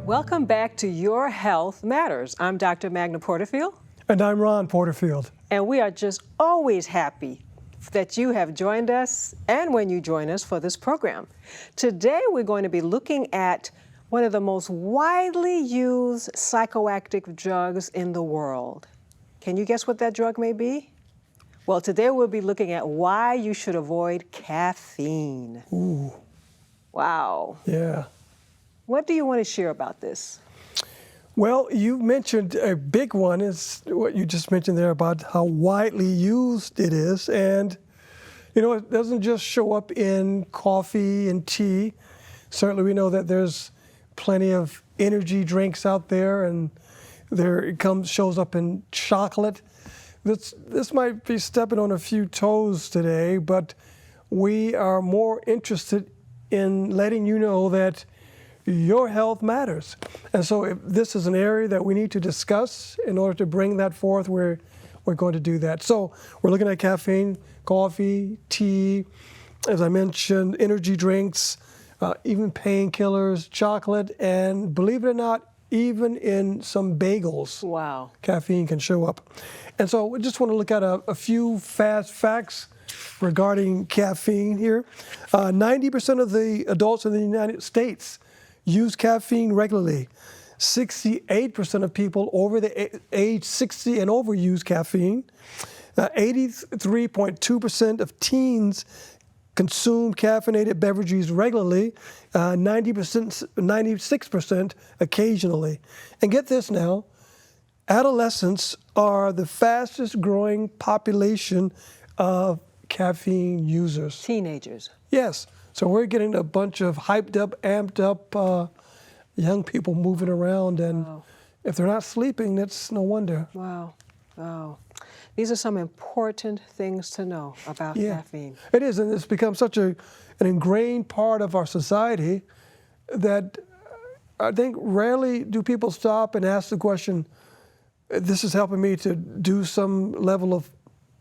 Welcome back to Your Health Matters. I'm Dr. Magda Porterfield. And I'm Ron Porterfield. And we are just always happy that you have joined us and when you join us for this program. Today we're going to be looking at one of the most widely used psychoactive drugs in the world. Can you guess what that drug may be? Well, today we'll be looking at why you should avoid caffeine. Ooh. Wow. Yeah. What do you want to share about this? Well, you mentioned a big one is what you just mentioned there about how widely used it is. And, you know, it doesn't just show up in coffee and tea. Certainly we know that there's plenty of energy drinks out there, and shows up in chocolate. This might be stepping on a few toes today, but we are more interested in letting you know that your health matters. And so if this is an area that we need to discuss in order to bring that forth, we're going to do that. So we're looking at caffeine, coffee, tea, as I mentioned, energy drinks, even painkillers, chocolate, and believe it or not, even in some bagels. Wow. Caffeine can show up. And so we just want to look at a few fast facts regarding caffeine here. 90% of the adults in the United States use caffeine regularly. 68% of people over the age 60 and over use caffeine. 83.2% of teens consume caffeinated beverages regularly. 96% occasionally. And get this now, adolescents are the fastest growing population of caffeine users. Teenagers. Yes. So we're getting a bunch of hyped up, amped up young people moving around, and wow. If they're not sleeping, that's no wonder. Wow. Wow. These are some important things to know about caffeine. It is, and it's become such an ingrained part of our society that I think rarely do people stop and ask the question, this is helping me to do some level of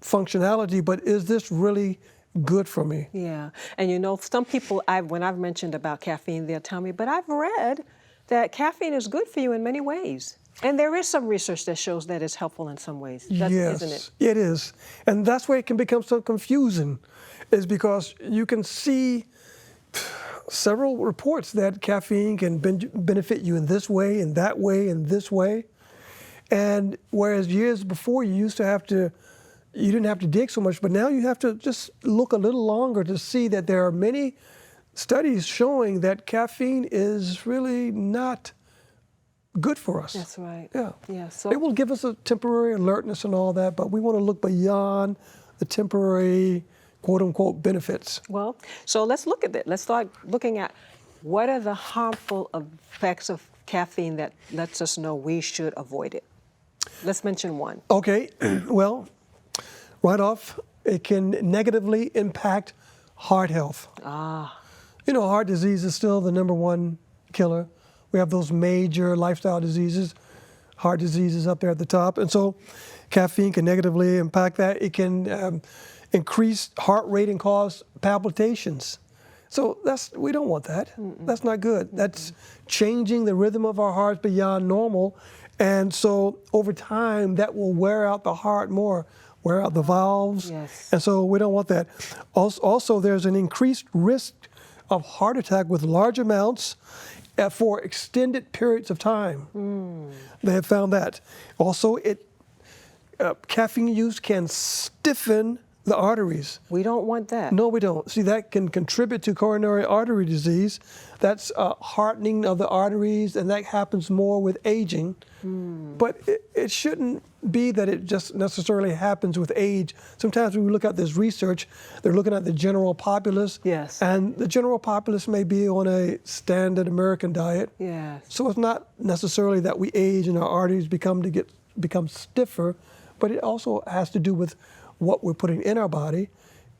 functionality, but is this really good for me? Yeah, and you know, some people, when I've mentioned about caffeine, they'll tell me, but I've read that caffeine is good for you in many ways. And there is some research that shows that it's helpful in some ways, yes, isn't it? It is. And that's where it can become so confusing, is because you can see several reports that caffeine can benefit you in this way, in that way, in this way. And whereas years before you didn't have to dig so much, but now you have to just look a little longer to see that there are many studies showing that caffeine is really not good for us. That's right. Yeah. Yeah. So it will give us a temporary alertness and all that, but we want to look beyond the temporary, quote unquote, benefits. Well, so let's look at it. Let's start looking at what are the harmful effects of caffeine that lets us know we should avoid it. Let's mention one. Okay. Well, right off, it can negatively impact heart health. You know, heart disease is still the #1 killer. We have those major lifestyle diseases. Heart disease is up there at the top. And so caffeine can negatively impact that. It can increase heart rate and cause palpitations. So we don't want that. That's not good. That's changing the rhythm of our hearts beyond normal. And so over time, that will wear out the heart more, wear out the valves. Yes. And so we don't want that. Also, there's an increased risk of heart attack with large amounts for extended periods of time. They have found that. Also, caffeine use can stiffen the arteries. We don't want that. No, we don't. See, that can contribute to coronary artery disease. That's hardening of the arteries, and that happens more with aging. But it shouldn't be that it just necessarily happens with age. Sometimes when we look at this research, they're looking at the general populace. Yes. And the general populace may be on a standard American diet. Yes. So it's not necessarily that we age and our arteries become stiffer, but it also has to do with what we're putting in our body.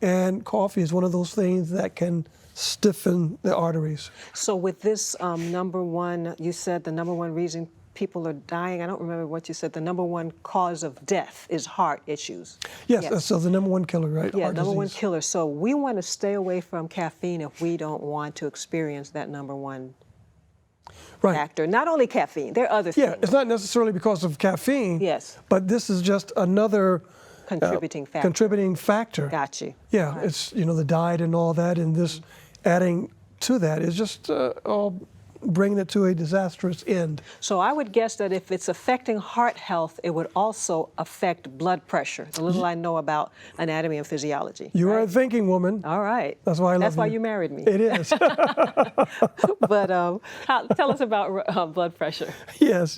And coffee is one of those things that can stiffen the arteries. So with this #1, you said the #1 reason people are dying, I don't remember what you said, the #1 cause of death is heart issues. Yes. So the #1 killer, right? Yeah, heart #1 disease. killer. So we want to stay away from caffeine if we don't want to experience that #1 Right. factor. Not only caffeine, there are other Yeah, things. it's not necessarily because of caffeine. Yes. But this is just another Contributing factor. contributing factor. Got you. Yeah, Right. it's, the diet and all that, and this adding to that is just all bringing it to a disastrous end. So I would guess that if it's affecting heart health, it would also affect blood pressure. The little I know about anatomy and physiology. You are a right? thinking woman. All right. That's why I love That's why you. you married me. It is. But tell us about blood pressure. Yes,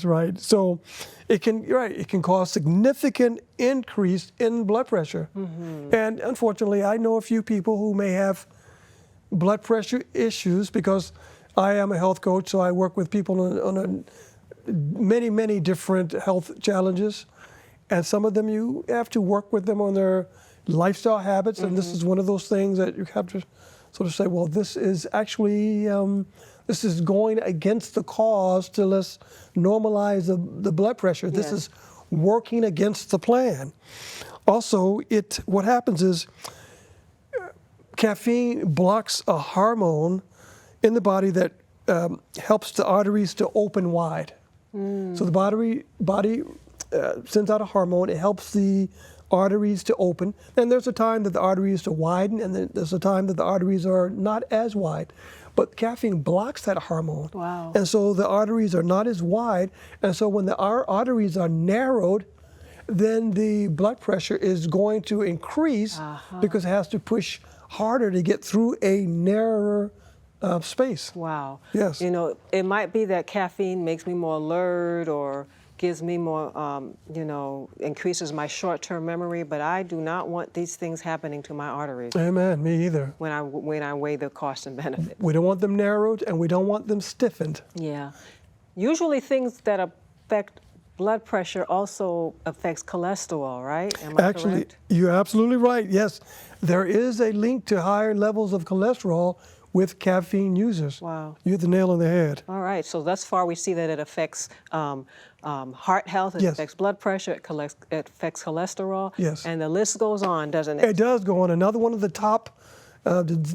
right. So it can cause significant increase in blood pressure. And unfortunately, I know a few people who may have blood pressure issues because I am a health coach, so I work with people on many different health challenges. And some of them you have to work with them on their lifestyle habits, and this is one of those things that you have to sort of say, well, this is actually, this is going against the cause to let's normalize the blood pressure. This Yes. is working against the plan. Also, what happens is caffeine blocks a hormone in the body that helps the arteries to open wide. So the body sends out a hormone. It helps the arteries to open. And there's a time that the arteries to widen, and then there's a time that the arteries are not as wide. But caffeine blocks that hormone. Wow. And so the arteries are not as wide. And so when our arteries are narrowed, then the blood pressure is going to increase because it has to push harder to get through a narrower space. Wow. Yes. It might be that caffeine makes me more alert or gives me more, increases my short-term memory, but I do not want these things happening to my arteries Amen. Me either. when I weigh the cost and benefit. We don't want them narrowed, and we don't want them stiffened. Yeah. Usually things that affect blood pressure also affects cholesterol, right? Am I Actually, correct? you're absolutely right. Yes, there is a link to higher levels of cholesterol with caffeine users. Wow. You hit the nail on the head. All right. So thus far, we see that it affects heart health. It Yes. affects blood pressure. It affects cholesterol. Yes. And the list goes on, doesn't it? It does go on. Another one of the top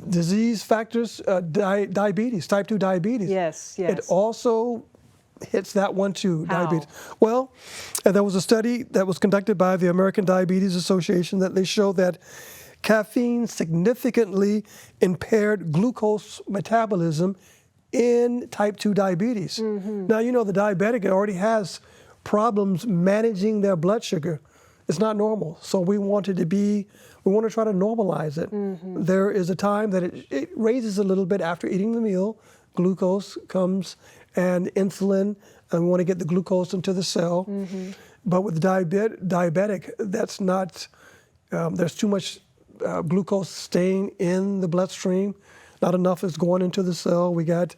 disease factors, diabetes, type 2 diabetes. Yes. It also hits that one too, How? diabetes. Well, there was a study that was conducted by the American Diabetes Association that they showed that caffeine significantly impaired glucose metabolism in type 2 diabetes. Now, the diabetic already has problems managing their blood sugar. It's not normal. So we want to try to normalize it. There is a time that it raises a little bit after eating the meal. Glucose comes and insulin, and we want to get the glucose into the cell. But with the diabetic, that's not, there's too much glucose staying in the bloodstream. Not enough is going into the cell. We got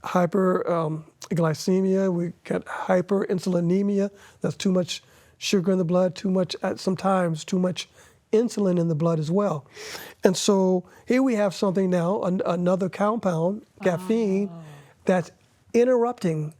hyperglycemia. We got hyperinsulinemia. That's too much sugar in the blood, sometimes too much insulin in the blood as well. And so here we have something now, another compound, caffeine, that's interfering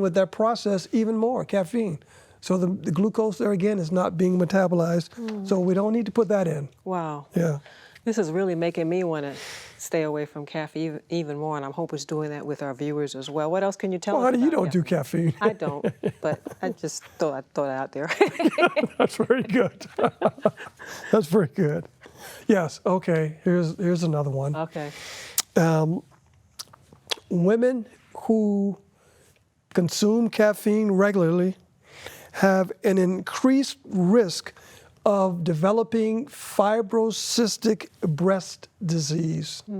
with that process even more, caffeine. So the glucose there again is not being metabolized, so we don't need to put that in. Wow. Yeah. This is really making me want to stay away from caffeine even more, and I hope it's doing that with our viewers as well. What else can you tell us Honey, about you don't do caffeine. I don't, but I just thought I'd throw that out there. That's very good. That's very good. Yes. Okay. Here's another one. Okay. Women who consume caffeine regularly have an increased risk of developing fibrocystic breast disease. We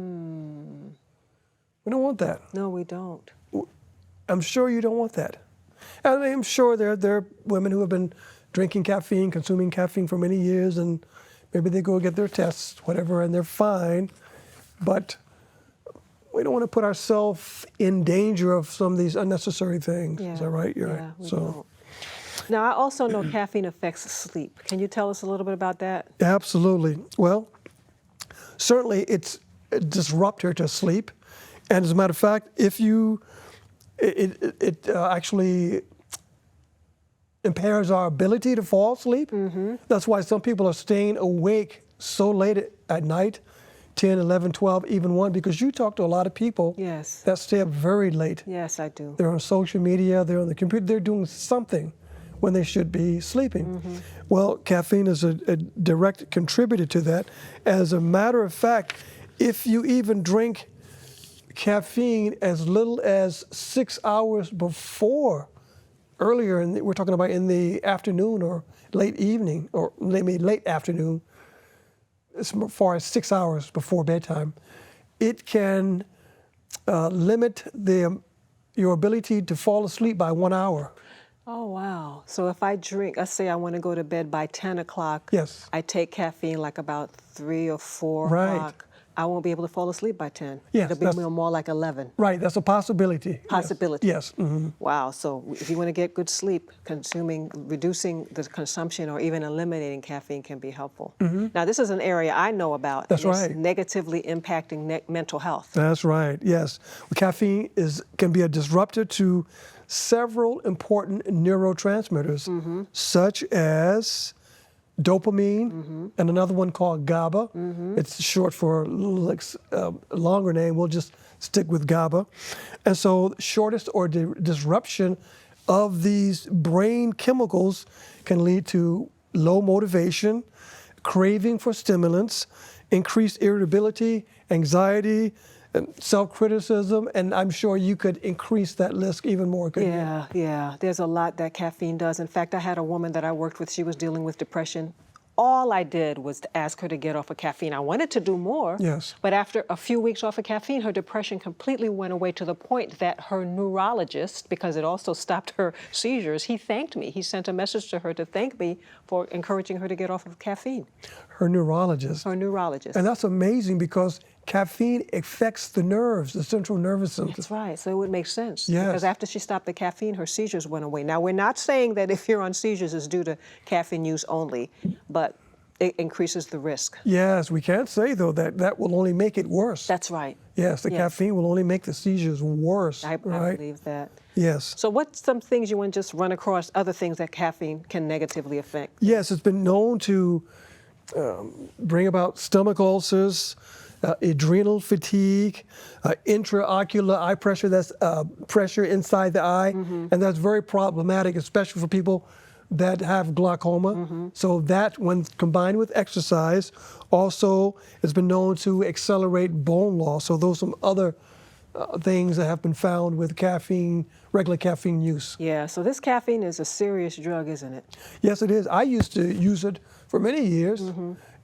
don't want that. No, we don't. I'm sure you don't want that. And I'm sure there are women who have been drinking caffeine, consuming caffeine for many years, and maybe they go get their tests, whatever, and they're fine. But we don't want to put ourselves in danger of some of these unnecessary things. Yeah. Is that right? You're Yeah, right. we don't. Now, I also know caffeine affects sleep. Can you tell us a little bit about that? Absolutely. Well, certainly it's a disruptor to sleep. And as a matter of fact, it actually impairs our ability to fall asleep. That's why some people are staying awake so late at night 10, 11, 12, even 1, because you talk to a lot of people Yes. that stay up very late. Yes, I do. They're on social media, they're on the computer, they're doing something when they should be sleeping. Well, caffeine is a direct contributor to that. As a matter of fact, if you even drink caffeine as little as 6 hours before, earlier, we're talking about in the afternoon or late evening, or maybe late afternoon, as far as 6 hours before bedtime, it can limit your ability to fall asleep by 1 hour. Oh, wow. So if I drink, let's say I want to go to bed by 10 o'clock. Yes. I take caffeine like about 3 or 4 Right. o'clock. I won't be able to fall asleep by 10. Yes, It'll be more like 11. Right, that's a possibility. Possibility. Yes. Wow. So if you want to get good sleep, reducing the consumption or even eliminating caffeine can be helpful. Now, this is an area I know about. That's and it's right. negatively impacting mental health. That's right, yes. Well, caffeine can be a disruptor to several important neurotransmitters, such as dopamine and another one called GABA. It's short for a longer name. We'll just stick with GABA. And so shortest or disruption of these brain chemicals can lead to low motivation, craving for stimulants, increased irritability, anxiety, and self-criticism, and I'm sure you could increase that list even more, couldn't you? Yeah. There's a lot that caffeine does. In fact, I had a woman that I worked with. She was dealing with depression. All I did was to ask her to get off of caffeine. I wanted to do more. Yes. But after a few weeks off of caffeine, her depression completely went away to the point that her neurologist, because it also stopped her seizures, he thanked me. He sent a message to her to thank me for encouraging her to get off of caffeine. Her neurologist. Her neurologist. And that's amazing because caffeine affects the nerves, the central nervous system. That's right. So it would make sense. Yes. Because after she stopped the caffeine, her seizures went away. Now, we're not saying that if you're on seizures, it's due to caffeine use only, but it increases the risk. Yes, we can't say, though, that will only make it worse. That's right. Yes, the caffeine will only make the seizures worse. I right? believe that. Yes. So what's some things you want to just run across, other things that caffeine can negatively affect? Yes, it's been known to bring about stomach ulcers, adrenal fatigue, intraocular eye pressure, that's pressure inside the eye, and that's very problematic, especially for people that have glaucoma. So that, when combined with exercise, also has been known to accelerate bone loss. So those are some other things that have been found with caffeine, regular caffeine use. Yeah, so this caffeine is a serious drug, isn't it? Yes, it is. I used to use it for many years.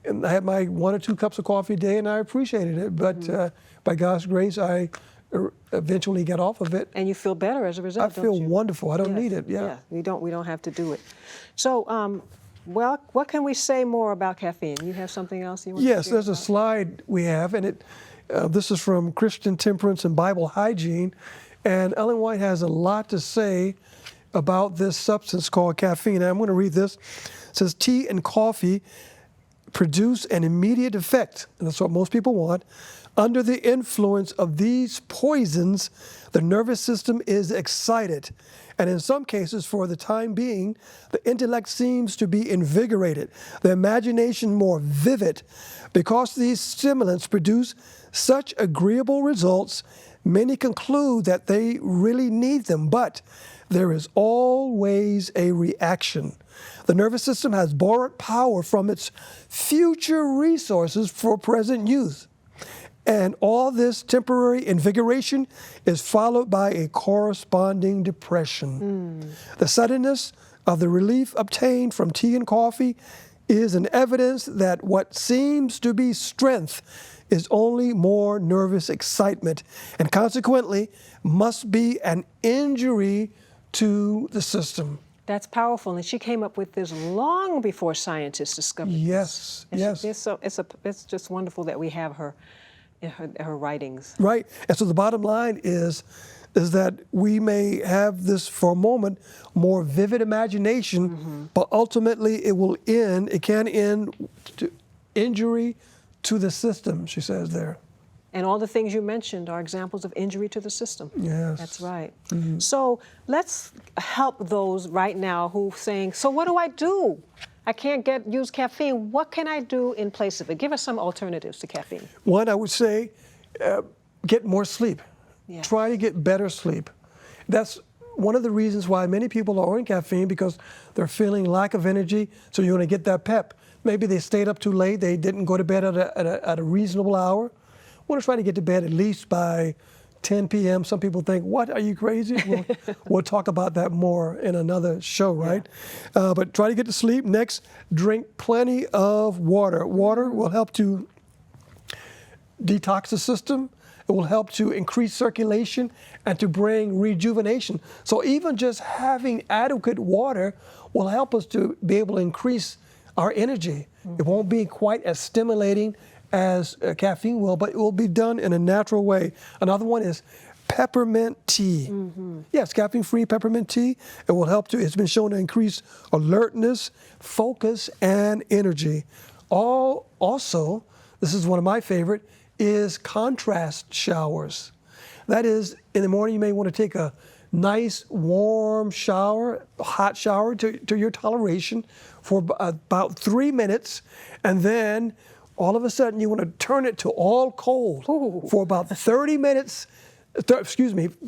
And I had my 1 or 2 cups of coffee a day, and I appreciated it. But by God's grace, I eventually got off of it. And you feel better as a result, I feel don't you? wonderful. I don't need it. Yeah, we don't have to do it. So, well, what can we say more about caffeine? You have something else you want to Yes, share there's a about? slide we have, and this is from Christian Temperance and Bible Hygiene. And Ellen White has a lot to say about this substance called caffeine. And I'm going to read this. It says, tea and coffee produce an immediate effect, and that's what most people want. Under the influence of these poisons, the nervous system is excited, and in some cases, for the time being, the intellect seems to be invigorated, the imagination more vivid. Because these stimulants produce such agreeable results, many conclude that they really need them, but there is always a reaction. The nervous system has borrowed power from its future resources for present use. And all this temporary invigoration is followed by a corresponding depression. The suddenness of the relief obtained from tea and coffee is an evidence that what seems to be strength is only more nervous excitement, and consequently must be an injury to the system. That's powerful, and she came up with this long before scientists discovered Yes, this. yes. It's just wonderful that we have her in her writings. Right. And so the bottom line is that we may have this, for a moment, more vivid imagination, but ultimately it can end to injury to the system, she says there. And all the things you mentioned are examples of injury to the system. Yes. That's right. So let's help those right now who are saying, so what do I do? I can't use caffeine. What can I do in place of it? Give us some alternatives to caffeine. One, I would say, get more sleep. Yeah. Try to get better sleep. That's one of the reasons why many people are on caffeine, because they're feeling lack of energy, so you want to get that pep. Maybe they stayed up too late, they didn't go to bed at a reasonable hour. Want to try to get to bed at least by 10 p.m. Some people think, what, are you crazy? We'll talk about that more in another show, right? Yeah. But try to get to sleep. Next, drink plenty of water. Water will help to detox the system. It will help to increase circulation and to bring rejuvenation. So even just having adequate water will help us to be able to increase our energy. It won't be quite as stimulating as caffeine will, but it will be done in a natural way. Another one is peppermint tea. Yes, caffeine-free peppermint tea. It will help to, it's been shown to increase alertness, focus, and energy. Also, this is one of my favorite, is contrast showers. That is, in the morning you may want to take a nice warm shower, hot shower to your toleration for about 3 minutes, and then all of a sudden you want to turn it to all cold for about 30 minutes,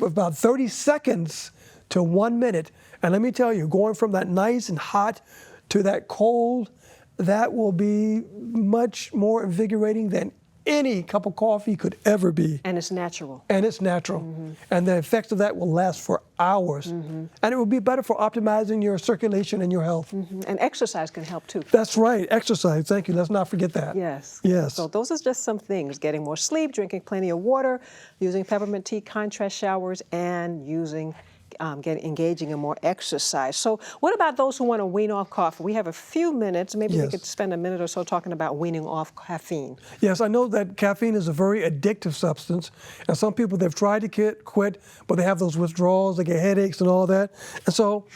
about 30 seconds to 1 minute. And let me tell you, going from that nice and hot to that cold, that will be much more invigorating than any cup of coffee could ever be. And it's natural. And it's natural. And the effects of that will last for hours. And it will be better for optimizing your circulation and your health. And exercise can help too. That's right, exercise, thank you, let's not forget that. Yes. Yes. So those are just some things: getting more sleep, drinking plenty of water, using peppermint tea, contrast showers, and using engaging in more exercise. So what about those who want to wean off coffee? We have a few minutes. Maybe we could spend a minute or so talking about weaning off caffeine. Yes, I know that caffeine is a very addictive substance, and some people, they've tried to quit, but they have those withdrawals, they get headaches and all that. And so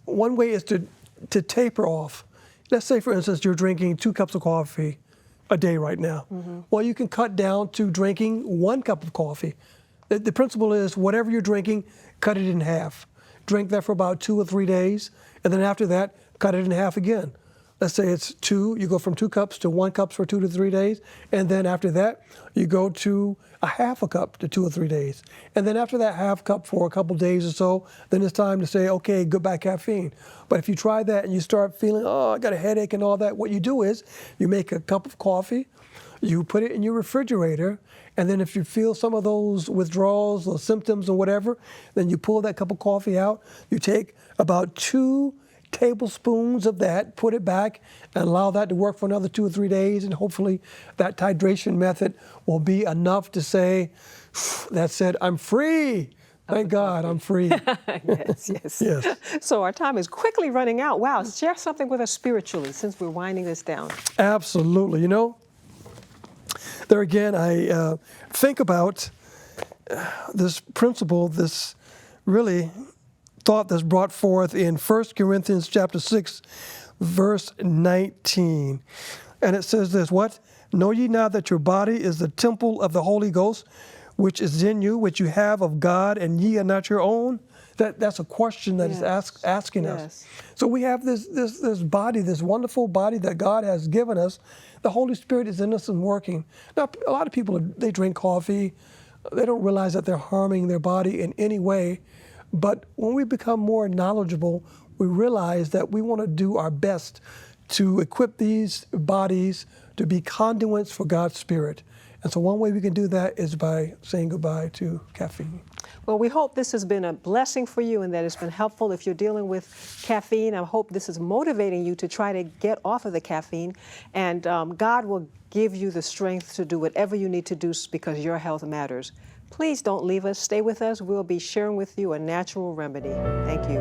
one way is to taper off. Let's say, for instance, you're drinking 2 cups of coffee a day right now. Well, you can cut down to drinking 1 cup of coffee. The principle is, whatever you're drinking, cut it in half. Drink that for about 2 or 3 days, and then after that, cut it in half again. Let's say it's 2, you go from 2 cups to 1 cup for 2 to 3 days, and then after that, you go to a half a cup to 2 or 3 days. And then after that half cup for a couple days or so, then it's time to say, okay, goodbye caffeine. But if you try that and you start feeling, oh, I got a headache and all that, what you do is, you make a cup of coffee, you put it in your refrigerator, and then if you feel some of those withdrawals or symptoms or whatever, then you pull that cup of coffee out. You take about 2 tablespoons of that, put it back, and allow that to work for another 2 or 3 days, and hopefully that hydration method will be enough to say, that's it, I'm free. Thank God, I'm free. Yes. So our time is quickly running out. Wow, share something with us spiritually since we're winding this down. Absolutely. You know, there again, I think about this principle, this really thought that's brought forth in 1 Corinthians chapter 6, verse 19. And it says this, what? Know ye not that your body is the temple of the Holy Ghost, which is in you, which you have of God, and ye are not your own? That's a question that is asking us. So we have this body, this wonderful body that God has given us. The Holy Spirit is in us and working. Now, a lot of people, they drink coffee. They don't realize that they're harming their body in any way. But when we become more knowledgeable, we realize that we want to do our best to equip these bodies to be conduits for God's Spirit. And so one way we can do that is by saying goodbye to caffeine. Well, we hope this has been a blessing for you and that it's been helpful. If you're dealing with caffeine, I hope this is motivating you to try to get off of the caffeine. And God will give you the strength to do whatever you need to do because your health matters. Please don't leave us. Stay with us. We'll be sharing with you a natural remedy. Thank you.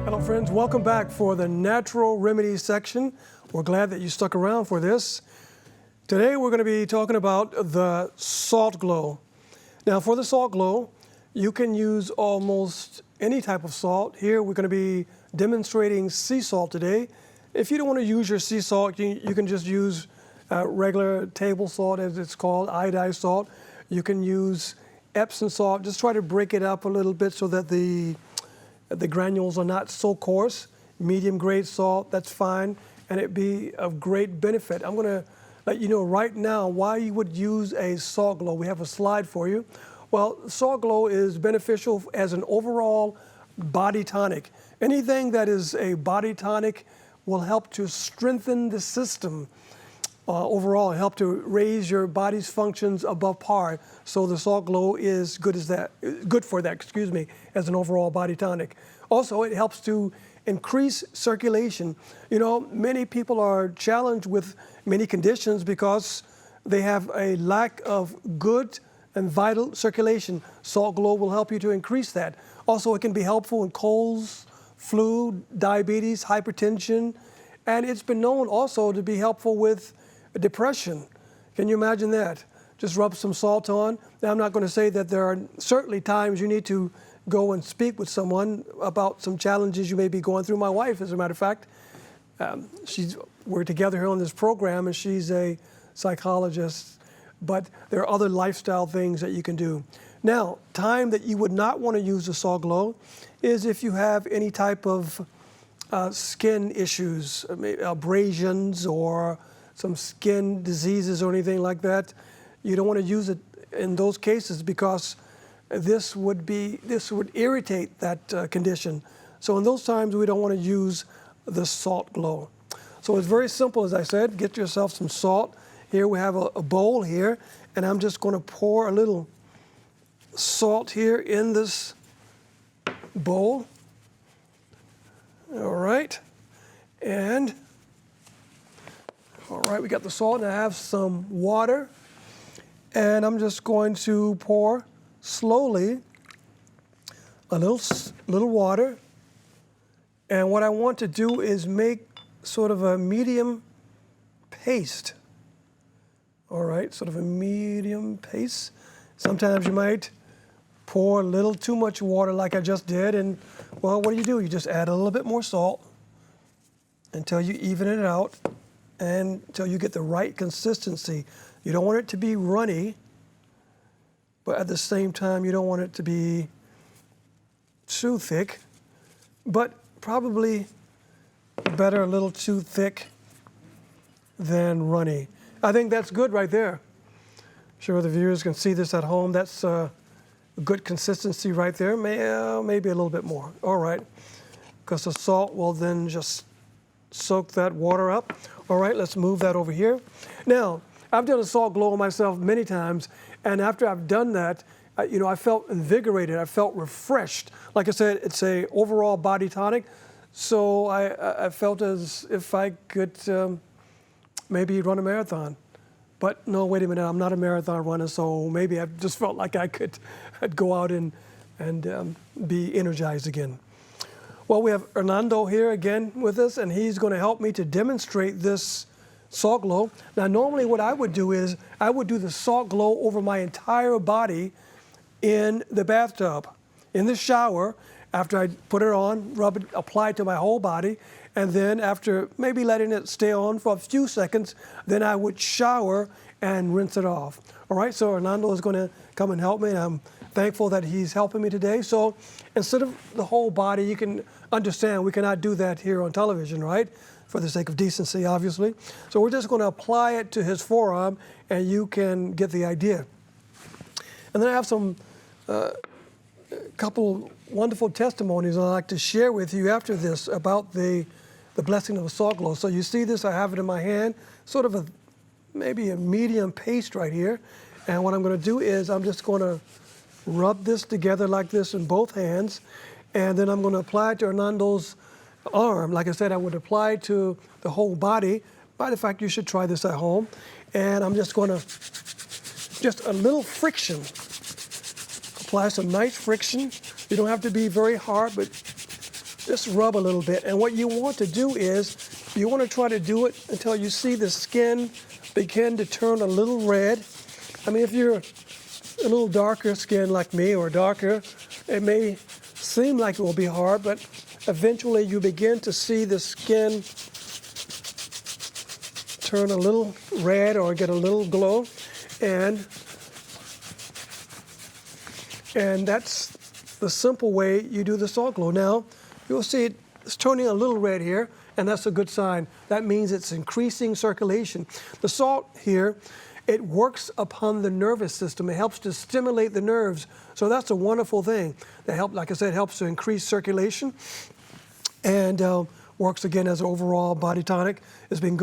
Hello, friends. Welcome back for the Natural Remedies section. We're glad that you stuck around for this. Today, we're going to be talking about the Salt Glow. Now, for the Salt Glow, you can use almost any type of salt. Here, we're going to be demonstrating sea salt today. If you don't want to use your sea salt, you can just use regular table salt, as it's called, iodized salt. You can use Epsom salt. Just try to break it up a little bit so that the granules are not so coarse. Medium grade salt, that's fine, and it'd be of great benefit. I'm going to let you know right now why you would use a salt glow. We have a slide for you. Well, salt glow is beneficial as an overall body tonic. Anything that is a body tonic will help to strengthen the system. Overall, help to raise your body's functions above par. So the salt glow is good for that, as an overall body tonic. Also, it helps to increase circulation. You know, many people are challenged with many conditions because they have a lack of good and vital circulation. Salt glow will help you to increase that. Also, it can be helpful in colds, flu, diabetes, hypertension, and it's been known also to be helpful with depression. Can you imagine that? Just rub some salt on. Now, I'm not going to say that there are certainly times you need to go and speak with someone about some challenges you may be going through. My wife, as a matter of fact, we're together here on this program, and she's a psychologist, but there are other lifestyle things that you can do. Now, time that you would not want to use the salt glow is if you have any type of skin issues, abrasions or some skin diseases or anything like that. You don't want to use it in those cases because this would irritate that condition. So in those times, we don't want to use the salt glow. So it's very simple, as I said. Get yourself some salt. Here we have a bowl here, and I'm just going to pour a little salt here in this bowl. All right. And all right, we got the salt, and I have some water, and I'm just going to pour slowly a little water. And what I want to do is make sort of a medium paste. All right, sort of a medium paste. Sometimes you might pour a little too much water like I just did, and well, what do? You just add a little bit more salt until you even it out and until you get the right consistency. You don't want it to be runny, but at the same time, you don't want it to be too thick, but probably better a little too thick than runny. I think that's good right there. I'm sure the viewers can see this at home. That's a good consistency right there. Maybe a little bit more. All right, because the salt will then just soak that water up. All right, let's move that over here. Now, I've done a salt glow myself many times, and after I've done that, I felt invigorated. I felt refreshed. Like I said, it's a overall body tonic, so I felt as if I could maybe run a marathon. But no, wait a minute, I'm not a marathon runner, so maybe I just felt like I'd go out and be energized again. Well, we have Hernando here again with us, and he's going to help me to demonstrate this salt glow. Now, normally what I would do is I would do the salt glow over my entire body in the bathtub, in the shower, after I put it on, rub it, apply it to my whole body, and then after maybe letting it stay on for a few seconds, then I would shower and rinse it off. All right, so Hernando is going to come and help me, and I'm thankful that he's helping me today. So instead of the whole body, you can understand we cannot do that here on television, right? For the sake of decency, obviously. So we're just going to apply it to his forearm, and you can get the idea. And then I have some couple wonderful testimonies I'd like to share with you after this about the blessing of a salt glow. So you see this, I have it in my hand, sort of maybe a medium paste right here. And what I'm going to do is I'm just going to rub this together like this in both hands, and then I'm going to apply it to Hernando's arm. Like I said, I would apply it to the whole body. Matter of fact, you should try this at home. And I'm just going to, just a little friction. Apply some nice friction. You don't have to be very hard, but just rub a little bit. And what you want to do is, you want to try to do it until you see the skin begin to turn a little red. I mean, if you're a little darker skin like me or darker, it may seem like it will be hard, but eventually you begin to see the skin turn a little red or get a little glow. And And that's the simple way you do the salt glow. Now, you'll see it's turning a little red here, and that's a good sign. That means it's increasing circulation. The salt here, it works upon the nervous system. It helps to stimulate the nerves. So that's a wonderful thing. That like I said, helps to increase circulation and works again as an overall body tonic. It's been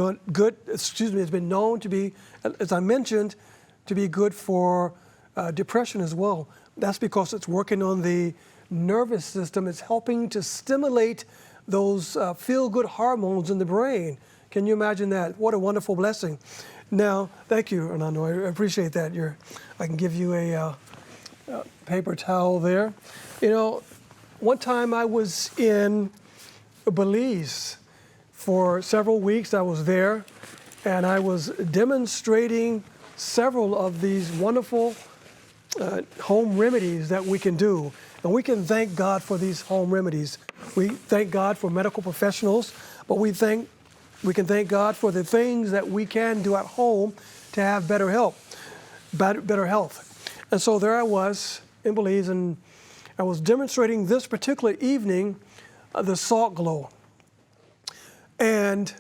it's been known to be, as I mentioned, to be good for depression as well. That's because it's working on the nervous system. It's helping to stimulate those feel-good hormones in the brain. Can you imagine that? What a wonderful blessing. Now, thank you, Orlando. I appreciate that. I can give you a paper towel there. You know, one time I was in Belize for several weeks. I was there, and I was demonstrating several of these wonderful home remedies that we can do. And we can thank God for these home remedies. We thank God for medical professionals, but we can thank God for the things that we can do at home to have better health. And so there I was in Belize, and I was demonstrating this particular evening the salt glow. And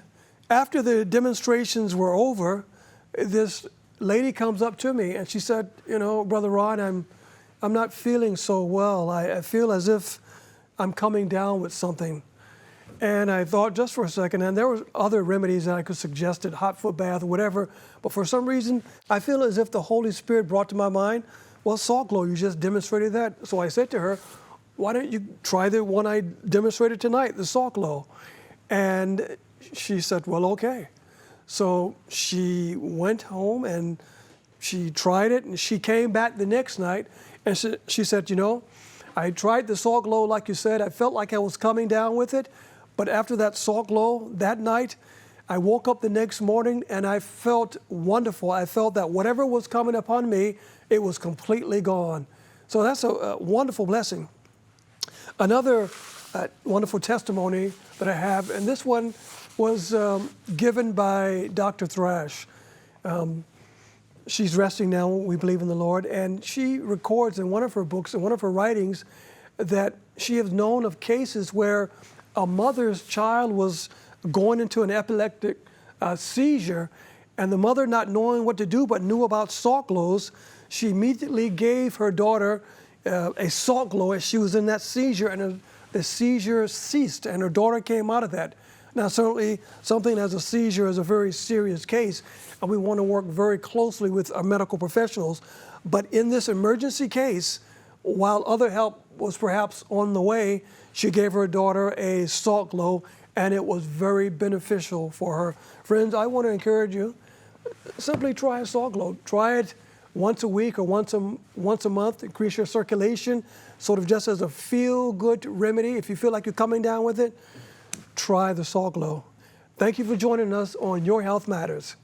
after the demonstrations were over, this lady comes up to me and she said, you know, Brother Ron, I'm not feeling so well. I feel as if I'm coming down with something. And I thought just for a second, and there were other remedies that I could suggest, hot foot bath or whatever, but for some reason, I feel as if the Holy Spirit brought to my mind, well, salt glow, you just demonstrated that. So I said to her, why don't you try the one I demonstrated tonight, the salt glow? And she said, well, okay. So she went home and she tried it, and she came back the next night, and she said, you know, I tried the salt glow like you said. I felt like I was coming down with it, but after that salt glow that night, I woke up the next morning and I felt wonderful. I felt that whatever was coming upon me, it was completely gone. So that's a wonderful blessing. Another wonderful testimony that I have, and this one was given by Dr. Thrash. She's resting now, we believe in the Lord, and she records in one of her books, in one of her writings, that she has known of cases where a mother's child was going into an epileptic seizure, and the mother, not knowing what to do but knew about salt glows, she immediately gave her daughter a salt glow as she was in that seizure, and the seizure ceased, and her daughter came out of that. Now, certainly, something as a seizure is a very serious case, and we want to work very closely with our medical professionals. But in this emergency case, while other help was perhaps on the way, she gave her daughter a salt glow, and it was very beneficial for her. Friends, I want to encourage you, simply try a salt glow. Try it once a week or once a month, increase your circulation, sort of just as a feel-good remedy. If you feel like you're coming down with it, try the salt glow. Thank you for joining us on Your Health Matters.